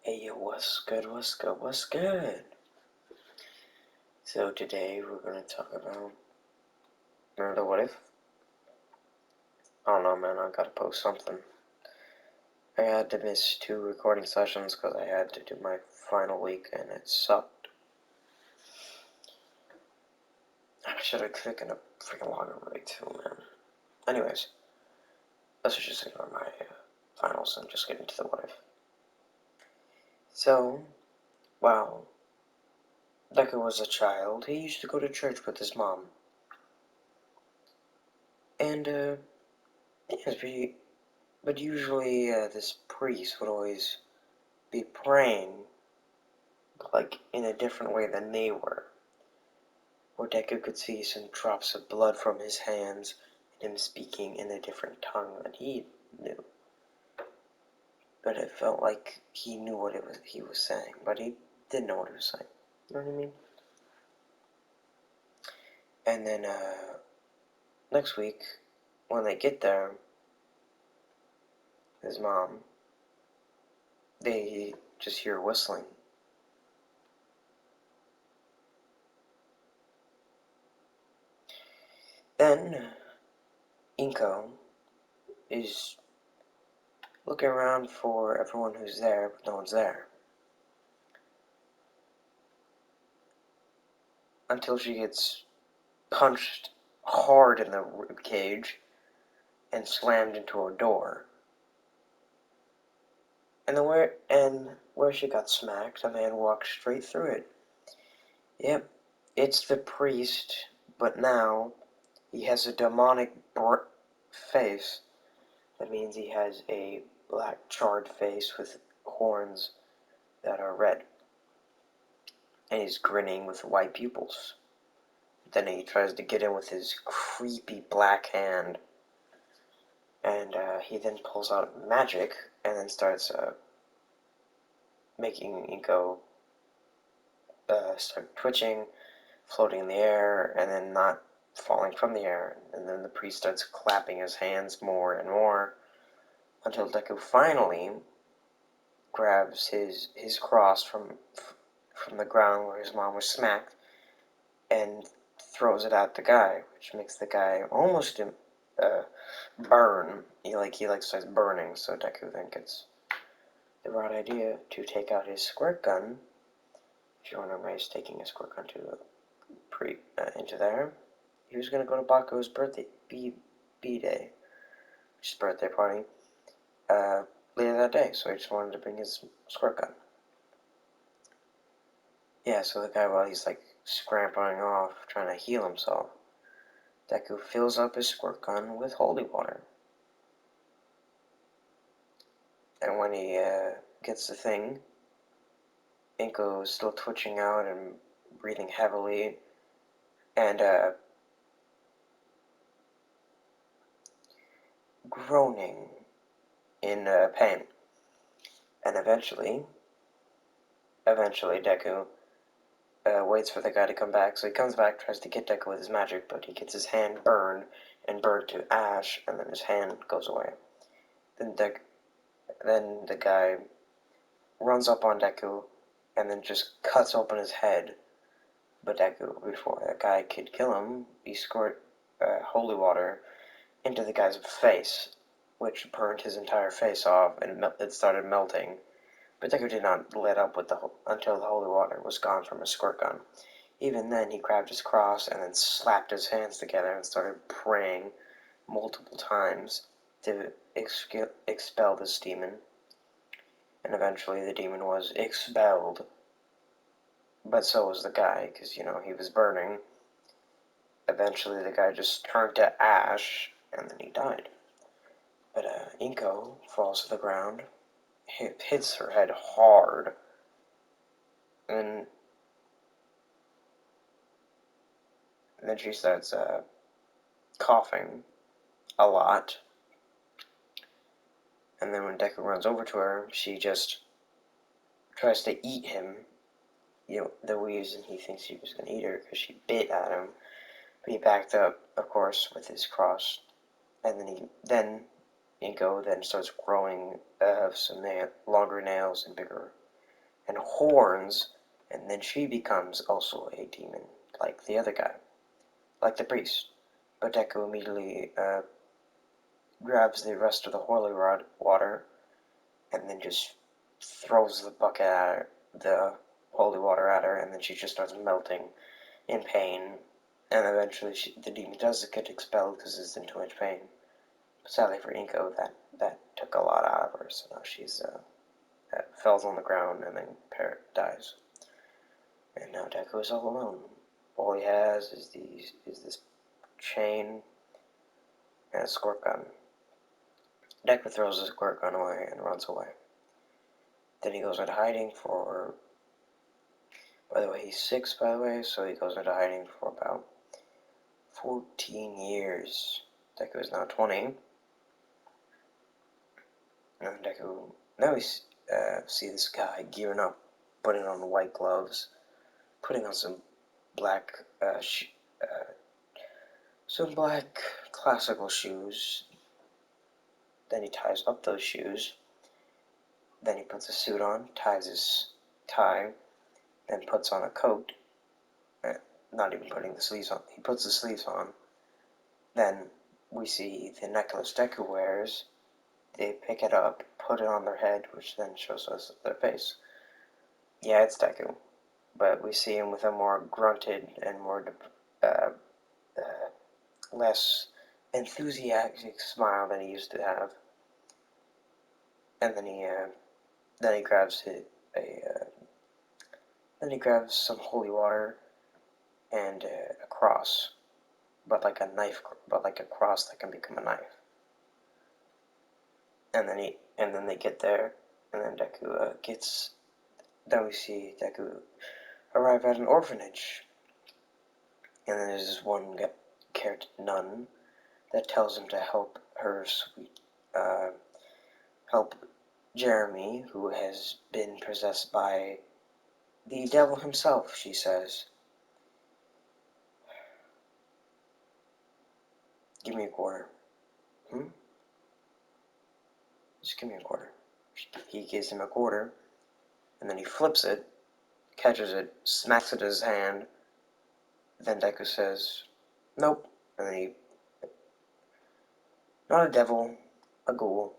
Hey, yo, what's good, what's good, what's good? So today we're going to talk about, remember the what if? I don't know, man, I gotta post something. I had to miss 2 recording sessions because I had to do my final week and it sucked. I should have taken a freaking longer break too, man. Anyways, let's just ignore my finals and just get into the what if. So, while Deku was a child, he used to go to church with his mom. And, but usually this priest would always be praying, like, in a different way than they were. Where Deku could see some drops of blood from his hands and him speaking in a different tongue than he knew. But it felt like he knew what he was saying, but he didn't know what he was saying. You know what I mean? And then next week, when they get there, his mom, they just hear whistling. Then Inko is looking around for everyone who's there, but no one's there. Until she gets punched hard in the rib cage and slammed into a door. And where she got smacked, a man walked straight through it. Yep, it's the priest, but now he has a demonic face. That means he has a black charred face with horns that are red. And he's grinning with white pupils. Then he tries to get in with his creepy black hand. And he then pulls out magic and then starts making Inko start twitching, floating in the air, and then not falling from the air. And then the priest starts clapping his hands more and more until Deku finally grabs his cross from the ground where his mom was smacked and throws it at the guy, which makes the guy almost burn. He starts burning. So Deku then gets the right idea to take out his squirt gun. If you remember, he's taking his squirt gun to into there. He was gonna go to Baku's birthday B-day, which is birthday party, later that day. So he just wanted to bring his squirt gun. Yeah, so the guy, while he's like scrambling off, trying to heal himself, Deku fills up his squirt gun with holy water. And when he gets the thing, Inko is still twitching out and breathing heavily, and groaning in pain. And eventually Deku waits for the guy to come back. So he comes back, tries to get Deku with his magic, but he gets his hand burned and burned to ash, and then his hand goes away. Then the guy runs up on Deku and then just cuts open his head. But Deku, before that guy could kill him, he squirt holy water into the guy's face, which burned his entire face off, and it started melting. But Deku did not let up until the holy water was gone from his squirt gun. Even then, he grabbed his cross and then slapped his hands together and started praying multiple times to expel this demon. And eventually the demon was expelled. But so was the guy, because, he was burning. Eventually the guy just turned to ash, and then he died. But Inko falls to the ground, hits her head hard, and then she starts coughing a lot. And then when Deku runs over to her, she just tries to eat him. The reason he thinks she was going to eat her because she bit at him. But he backed up, of course, with his cross. And then Inko then starts growing some longer nails and bigger and horns, and then she becomes also a demon, like the other guy, like the priest. But Deku immediately grabs the rest of the holy water and then just throws the bucket at her, the holy water at her, and then she just starts melting in pain. And eventually, the demon does get expelled because it's in too much pain. But sadly for Inko, that took a lot out of her, so now she's falls on the ground and then Parrot dies. And now Deku is all alone. All he has is this chain and a squirt gun. Deku throws the squirt gun away and runs away. Then he goes into hiding for... By the way, he's 6, by the way, so he goes into hiding for about 14 years. Deku is now 20. And Deku... Now we see this guy gearing up, putting on white gloves, putting on some black classical shoes. Then he ties up those shoes. Then he puts a suit on, ties his tie, then puts on a coat. Not even putting the sleeves on. He puts the sleeves on. Then we see the necklace Deku wears. They pick it up, put it on their head, which then shows us their face. Yeah, it's Deku. But we see him with a more grunted and more less enthusiastic smile than he used to have. And then he grabs then he grabs some holy water and a cross, but like a knife, but like a cross that can become a knife. And then they get there, and then Deku Then we see Deku arrive at an orphanage, and then there's this one nun that tells him to help help Jeremy, who has been possessed by the devil himself, she says. Give me a quarter. Just give me a quarter. He gives him a quarter, and then he flips it, catches it, smacks it in his hand. Then Deku says, nope. And then not a devil, a ghoul.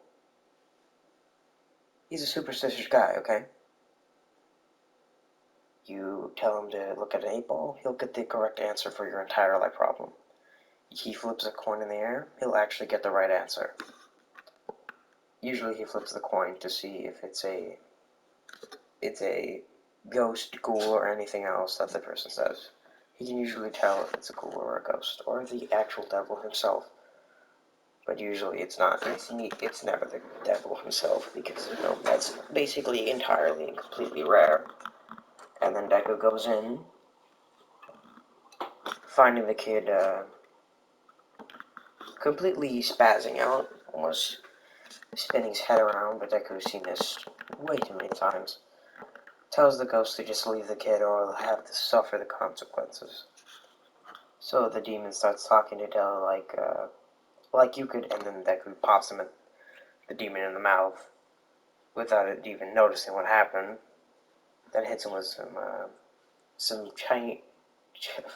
He's a superstitious guy, okay? You tell him to look at an 8-ball, he'll get the correct answer for your entire life problem. He flips a coin in the air, he'll actually get the right answer. Usually he flips the coin to see if it's a ghost, ghoul, or anything else that the person says. He can usually tell if it's a ghoul or a ghost, or the actual devil himself. But usually it's not. It's never the devil himself, because that's basically entirely and completely rare. And then Deku goes in, finding the kid completely spazzing out, almost spinning his head around, but Deku's seen this way too many times. Tells the ghost to just leave the kid or he'll have to suffer the consequences. So the demon starts talking to Dell like you could, and then Deku pops him the demon in the mouth without it even noticing what happened. Then hits him with some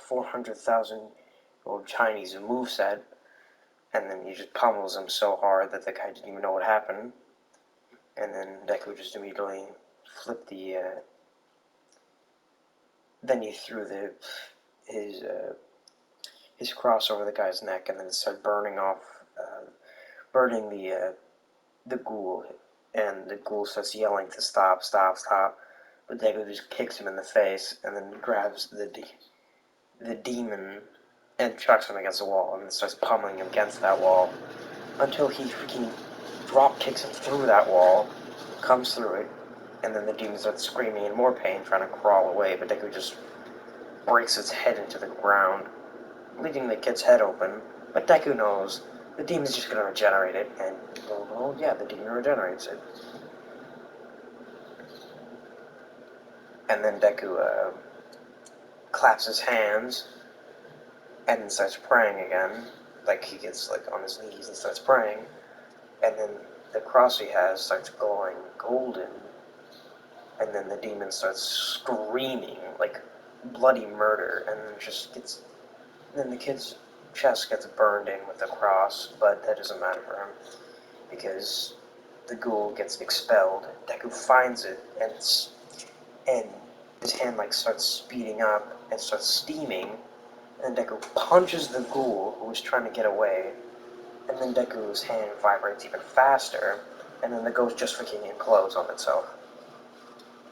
400,000-year-old Chinese moveset, and then he just pummels him so hard that the guy didn't even know what happened. And then Deku just immediately flipped then he threw his cross over the guy's neck, and then it started burning the ghoul, and the ghoul starts yelling to stop, stop, stop. But Deku just kicks him in the face, and then grabs the demon and chucks him against the wall, and then starts pummeling him against that wall until he freaking drop kicks him through that wall, comes through it, and then the demon starts screaming in more pain, trying to crawl away, but Deku just breaks its head into the ground, leaving the kid's head open. But Deku knows the demon's just going to regenerate it, and, well, yeah, the demon regenerates it. And then Deku claps his hands, and then starts praying again. Like, he gets, on his knees and starts praying, and then the cross he has starts glowing golden, and then the demon starts screaming like bloody murder, and then the kid's chest gets burned in with the cross, but that doesn't matter for him because the ghoul gets expelled. Deku finds it, and his hand like starts speeding up and starts steaming, and Deku punches the ghoul who was trying to get away, and then Deku's hand vibrates even faster, and then the ghost just freaking implodes on itself.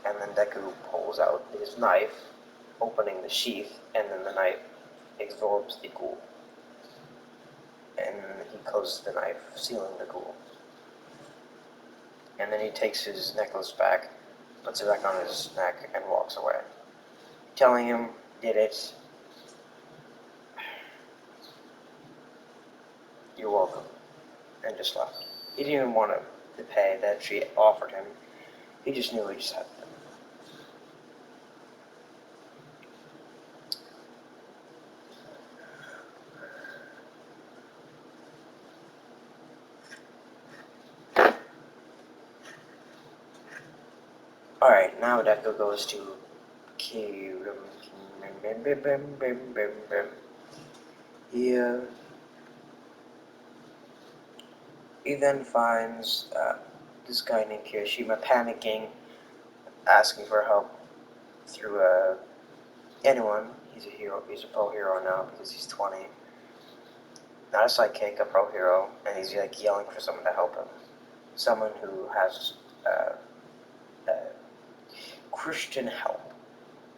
And then Deku pulls out his knife, opening the sheath, and then the knife absorbs the ghoul. And he closes the knife, sealing the ghoul. And then he takes his necklace back, puts it back on his neck, and walks away. Telling him, did it. You're welcome. And just left. He didn't even want to pay that she offered him. He just knew he just had to. Alright, now Deku goes to Kyurem. He then finds this guy named Kirishima panicking, asking for help through anyone. He's a hero. He's a pro hero now because he's 20. Not a sidekick, a pro hero, and he's like yelling for someone to help him. Someone who has Christian help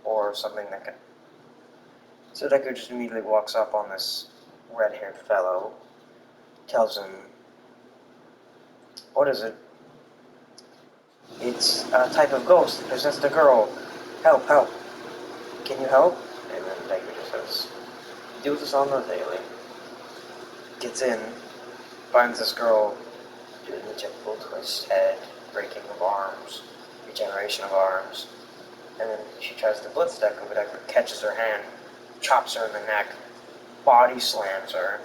or something that can. So Deku just immediately walks up on this red-haired fellow, tells him, "What is it?" "It's a type of ghost. Possessed a girl. Help! Help! Can you help?" And then Deku just says, "Do this on the daily." Gets in, finds this girl doing the typical twist head, breaking of arms, regeneration of arms, and then she tries to blitz Deku, but Deku catches her hand, chops her in the neck, body slams her,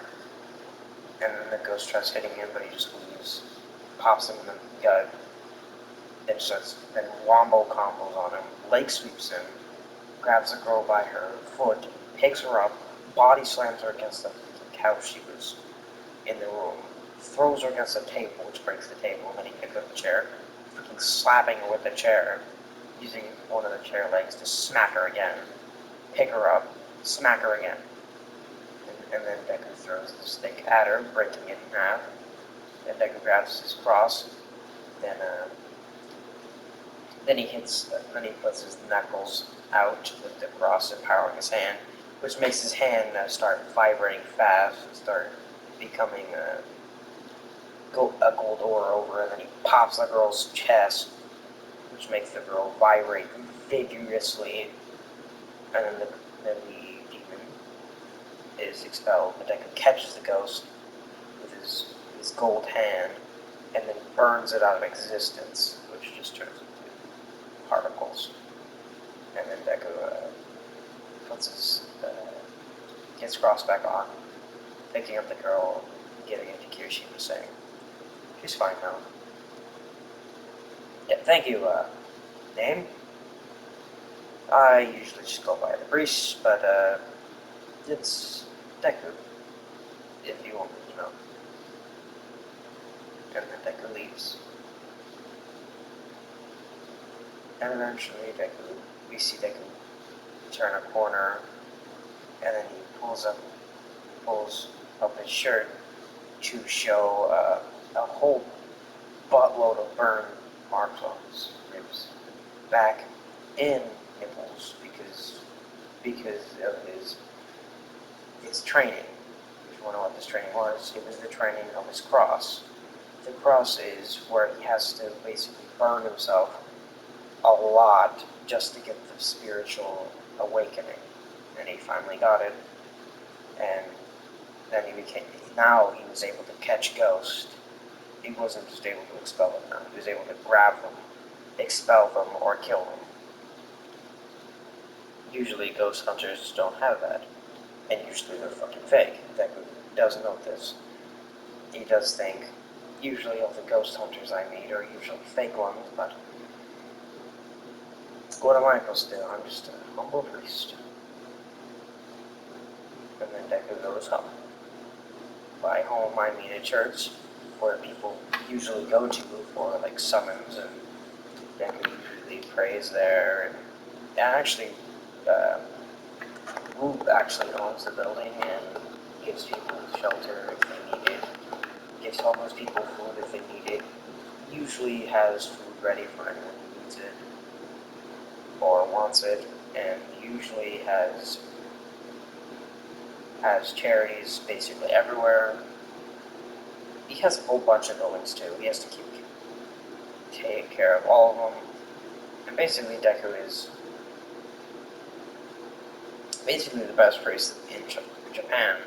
and then the ghost tries hitting him, but he just leaves, pops him in the gut, and starts then wombo combos on him, leg sweeps him, grabs the girl by her foot, picks her up, body slams her against the couch she was in the room, throws her against the table, which breaks the table, and then he picks up the chair, freaking slapping her with the chair, using one of the chair legs to smack her again, pick her up, smack her again. And then Deku throws the stick at her, breaking it in half. Then Deku grabs his cross. Then he puts his knuckles out with the cross empowering his hand, which makes his hand start vibrating fast and start becoming a gold ore over, and then he pops the girl's chest, which makes the girl vibrate vigorously, and then the demon is expelled. But Deku catches the ghost with his gold hand, and then burns it out of existence, which just turns into particles. And then Deku gets cross back on, picking up the girl, getting into Kirishima, saying, "She's fine now." "Yeah, thank you, name?" "I usually just go by the priest, but, it's Deku, if you want me to know." And then Deku leaves. And eventually we see Deku turn a corner, and then he pulls up his shirt to show a whole buttload of burn marks on his ribs, back, and nipples, because of his training. If you want to know what this training was, it was the training of his cross. The cross is where he has to basically burn himself a lot just to get the spiritual awakening. And he finally got it, and then now he was able to catch ghosts. He wasn't just able to expel them now. He was able to grab them, expel them, or kill them. Usually ghost hunters don't have that, and usually they're fucking fake. Deku does know this. He does think, usually all the ghost hunters I meet are usually fake ones, but What am I supposed to do? I'm just a humble priest. And then Deku goes home. By home, I mean a church where people usually go to for like summons, and Deku usually prays there. And actually, uh, Wu actually owns the building and gives people shelter if they need it. Gives homeless people food if they need it. Usually has food ready for anyone who needs it or wants it, and usually has charities basically everywhere. He has a whole bunch of buildings too. He has to take care of all of them. And basically, Deku is basically the best priest in Japan.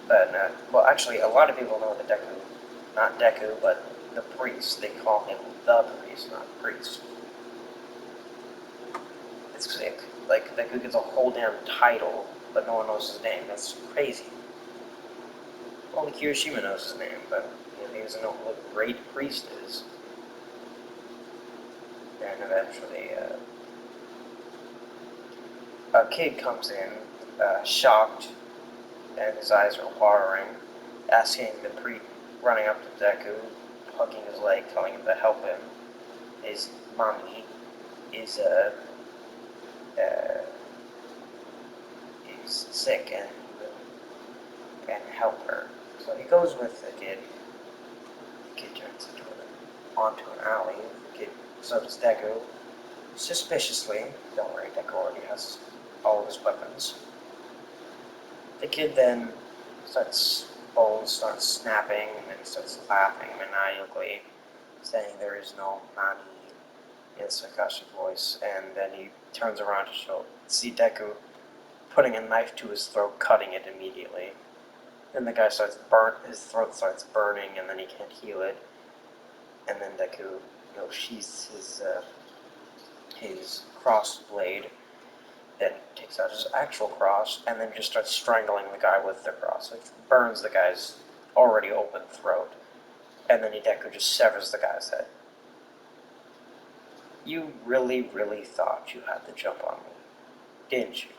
But well, actually, a lot of people know the Deku, not Deku, but the priest. They call him the priest, not priest. It's sick. Like Deku gets a whole damn title, but no one knows his name. That's crazy. Only Kirishima knows his name, but he doesn't know what a great priest is. And eventually, a kid comes in, shocked, and his eyes are watering, asking the priest, running up to Deku, hugging his leg, telling him to help him. His mommy is uh, is sick and can help her. So he goes with the kid. The kid turns onto an alley. The kid, so does Deku. Suspiciously, don't worry, Deku already has all of his weapons. The kid then bones starts snapping and starts laughing maniacally, saying there is no Nani in Sakashi's voice, and then he turns around to see Deku putting a knife to his throat, cutting it immediately. Then the guy his throat starts burning, and then he can't heal it. And then Deku, sheaths his cross blade, then takes out his actual cross, and then just starts strangling the guy with the cross. It burns the guy's already open throat, and then Deku just severs the guy's head. You really, really thought you had the jump on me, didn't you?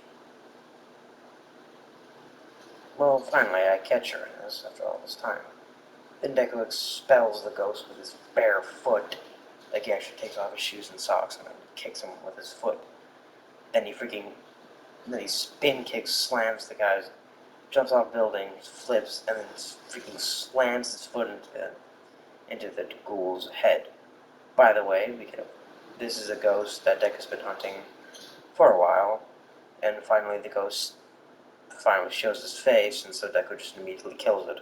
Well, finally, I catch her in this after all this time. Then Deku expels the ghost with his bare foot. Like he actually takes off his shoes and socks and then kicks him with his foot. Then he spin kicks, slams the guy's, jumps off building, flips, and then freaking slams his foot into the ghoul's head. By the way, this is a ghost that Deku's been hunting for a while, and finally the ghost finally shows his face, and so Deku just immediately kills it.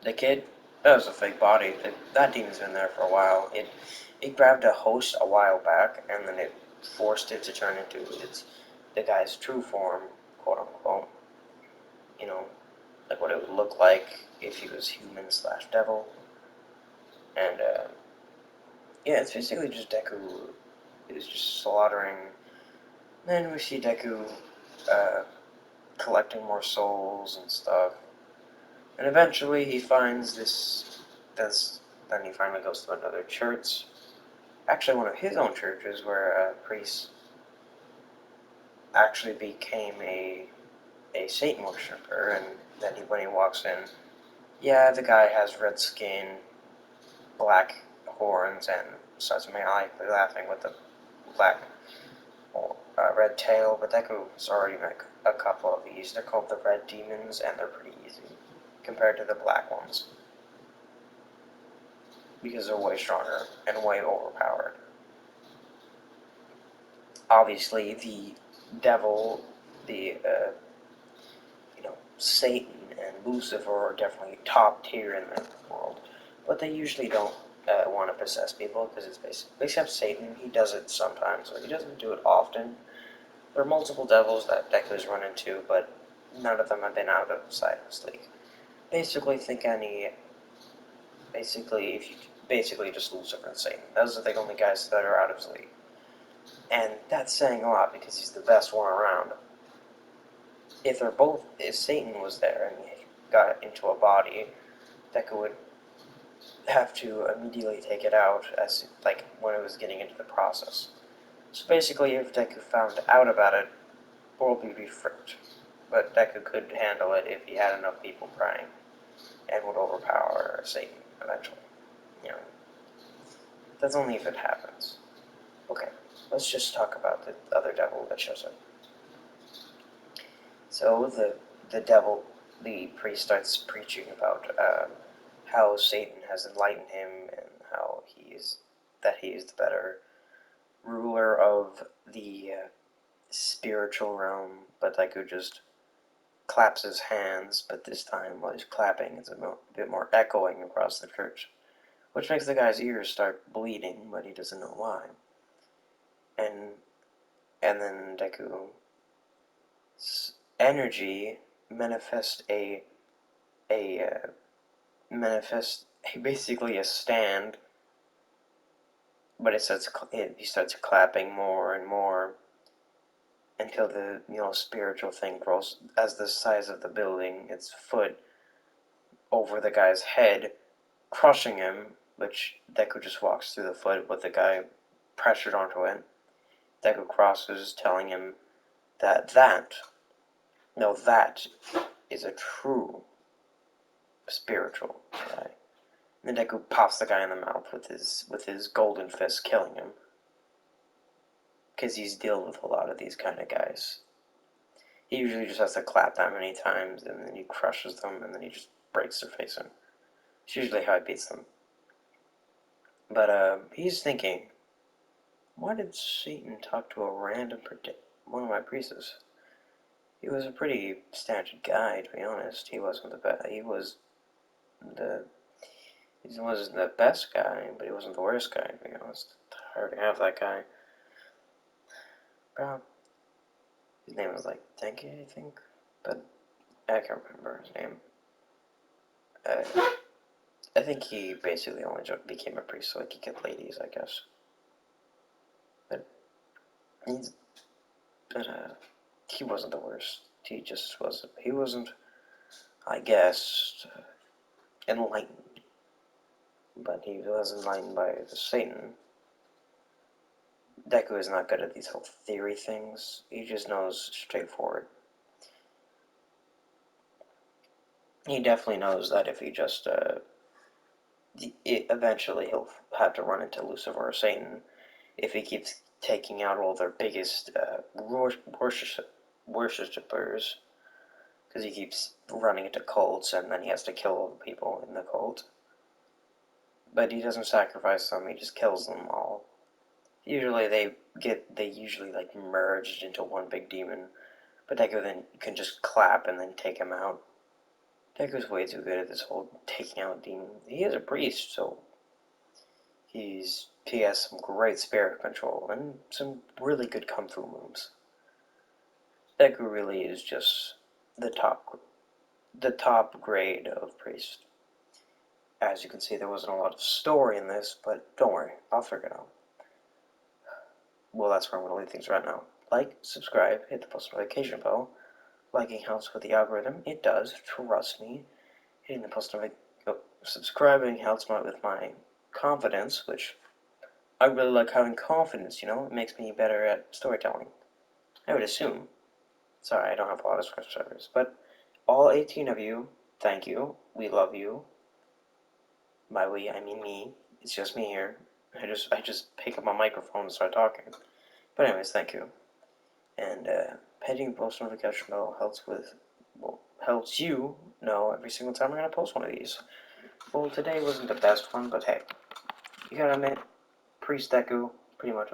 The kid, that was a fake body. That demon's been there for a while. It grabbed a host a while back, and then it forced it to turn into the guy's true form, quote unquote. You know, like what it would look like if he was human slash devil. And yeah, it's basically just Deku is just slaughtering. Then we see Deku collecting more souls and stuff. And eventually he finds then he finally goes to another church. Actually, one of his own churches where a priest actually became a Satan worshiper. And then when he walks in, yeah, the guy has red skin, black horns, and starts maniacally laughing with the black red tail. But Deku's already met a couple of these. They're called the red demons, and they're pretty easy compared to the black ones, because they're way stronger and way overpowered. Obviously, the devil, the Satan and Lucifer are definitely top tier in the world, but they usually don't want to possess people because it's basically, except Satan, he does it sometimes, but he doesn't do it often. There are multiple devils that Deku's run into, but none of them have been out of his league. Basically, basically just Lucifer and Satan. Those are the only guys that are out of his league. And that's saying a lot because he's the best one around. If Satan was there and he got into a body, Deku would have to immediately take it out as like when it was getting into the process. So basically, if Deku found out about it, world would be fricked. But Deku could handle it if he had enough people praying, and would overpower Satan eventually. You know, that's only if it happens. Okay, let's just talk about the other devil that shows up. So the priest starts preaching about how Satan has enlightened him and how he is the better ruler of the spiritual realm. But Deku just claps his hands, but this time while he's clapping, it's a bit more echoing across the church, which makes the guy's ears start bleeding, but he doesn't know why. And then Deku's energy manifests basically a stand, but he starts clapping more and more until the spiritual thing grows as the size of the building, its foot over the guy's head, crushing him, which Deku just walks through the foot with the guy pressured onto it. Deku crosses, telling him that is a true spiritual guy. And then Deku pops the guy in the mouth with his golden fist, killing him. Because he's dealt with a lot of these kind of guys. He usually just has to clap that many times, and then he crushes them, and then he just breaks their face in. It's usually how he beats them. But he's thinking, why did Satan talk to a random one of my priests? He was a pretty standard guy, to be honest. He wasn't the best. The he wasn't the best guy, but he wasn't the worst guy, to be honest. I already have that guy. Bro, his name was like Denki, I think, but I can't remember his name. I think he basically only became a priest so he could get ladies, I guess. But he's, but he wasn't the worst. He just wasn't. He wasn't, I guess, enlightened. But he was enlightened by Satan. Deku is not good at these whole theory things. He just knows straightforward. He definitely knows that if he just eventually he'll have to run into Lucifer or Satan if he keeps taking out all their biggest worshippers, because he keeps running into cults and then he has to kill all the people in the cult. But he doesn't sacrifice them; he just kills them all. Usually they usually like merged into one big demon, but Deku then can just clap and then take him out. Deku's way too good at this whole taking out demons. He is a priest, so he has some great spirit control and some really good kung fu moves. Deku really is just the top grade of priest. As you can see, there wasn't a lot of story in this, but don't worry, I'll figure it out. Well, that's where I'm going to leave things right now. Like, subscribe, hit the post notification bell. Liking helps with the algorithm. It does, trust me. Hitting the post notification, subscribing helps with my confidence, which I really like having confidence, it makes me better at storytelling. I would assume. Sorry, I don't have a lot of subscribers, but all 18 of you, thank you. We love you. By we, I mean me. It's just me here. I just pick up my microphone and start talking. But anyways, thank you. And hitting the post notification bell helps you know every single time I'm gonna post one of these. Well, today wasn't the best one, but hey, you gotta admit, Priest Deku pretty much